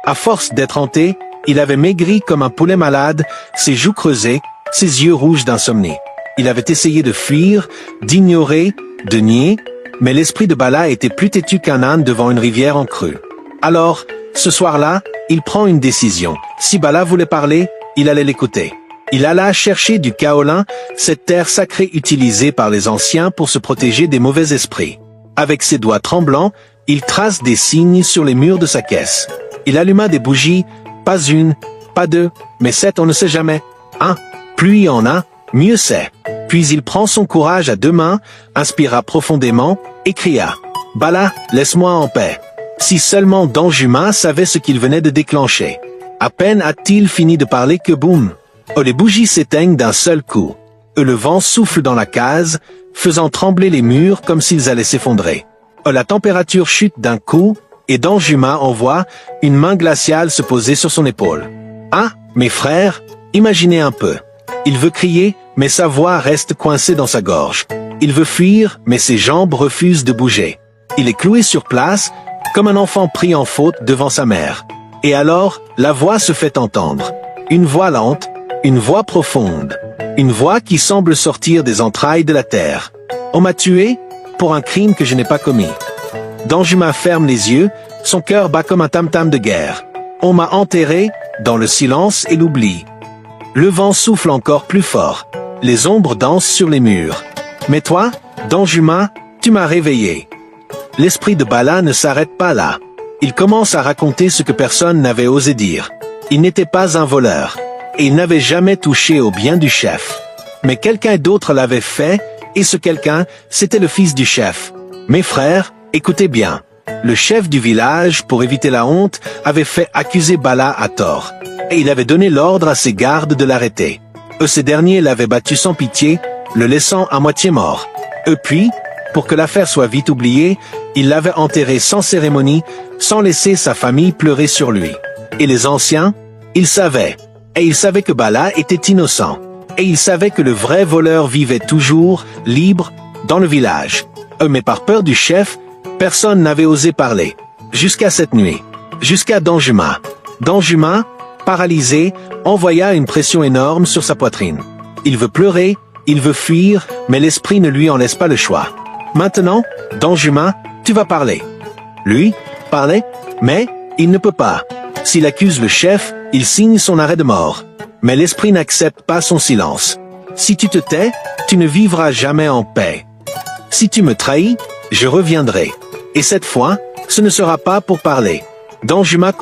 À force d'être hanté, il avait maigri comme un poulet malade, ses joues creusées, ses yeux rouges d'insomnie. Il avait essayé de fuir, d'ignorer, de nier, mais l'esprit de Bala était plus têtu qu'un âne devant une rivière en creux. Alors, ce soir-là, il prend une décision. Si Bala voulait parler, il allait l'écouter. Il alla chercher du kaolin, cette terre sacrée utilisée par les anciens pour se protéger des mauvais esprits. Avec ses doigts tremblants, il trace des signes sur les murs de sa caisse. Il alluma des bougies, pas une, pas deux, mais 7, on ne sait jamais. Plus il y en a, mieux c'est. Puis il prend son courage à 2 mains, inspira profondément, et cria « Bala, laisse-moi en paix ». Si seulement Danjuma savait ce qu'il venait de déclencher. À peine a-t-il fini de parler que boum. Les bougies s'éteignent d'un seul coup. Le vent souffle dans la case, faisant trembler les murs comme s'ils allaient s'effondrer. La température chute d'un coup, et Danjuma envoie une main glaciale se poser sur son épaule. Mes frères, imaginez un peu. Il veut crier, mais sa voix reste coincée dans sa gorge. Il veut fuir, mais ses jambes refusent de bouger. Il est cloué sur place, comme un enfant pris en faute devant sa mère. Et alors, la voix se fait entendre. Une voix lente, une voix profonde. Une voix qui semble sortir des entrailles de la terre. On m'a tué pour un crime que je n'ai pas commis. Danjuma ferme les yeux, son cœur bat comme un tam-tam de guerre. On m'a enterré dans le silence et l'oubli. Le vent souffle encore plus fort. Les ombres dansent sur les murs. Mais toi, Danjuma, tu m'as réveillé. L'esprit de Bala ne s'arrête pas là. Il commence à raconter ce que personne n'avait osé dire. Il n'était pas un voleur. Et il n'avait jamais touché au bien du chef. Mais quelqu'un d'autre l'avait fait, et ce quelqu'un, c'était le fils du chef. Mes frères, écoutez bien. Le chef du village, pour éviter la honte, avait fait accuser Bala à tort. Et il avait donné l'ordre à ses gardes de l'arrêter. Ces derniers l'avaient battu sans pitié, le laissant à moitié mort. Puis, pour que l'affaire soit vite oubliée, il l'avait enterré sans cérémonie, sans laisser sa famille pleurer sur lui. Et les anciens, ils savaient. Et ils savaient que Bala était innocent. Et ils savaient que le vrai voleur vivait toujours, libre, dans le village. Mais par peur du chef, personne n'avait osé parler. Jusqu'à cette nuit. Jusqu'à Danjuma. Danjuma, paralysé, envoya une pression énorme sur sa poitrine. Il veut pleurer, il veut fuir, mais l'esprit ne lui en laisse pas le choix. Maintenant, Danjuma, tu vas parler. Lui, parler, mais il ne peut pas. S'il accuse le chef, il signe son arrêt de mort. Mais l'esprit n'accepte pas son silence. Si tu te tais, tu ne vivras jamais en paix. Si tu me trahis, je reviendrai. Et cette fois, ce ne sera pas pour parler. Danjuma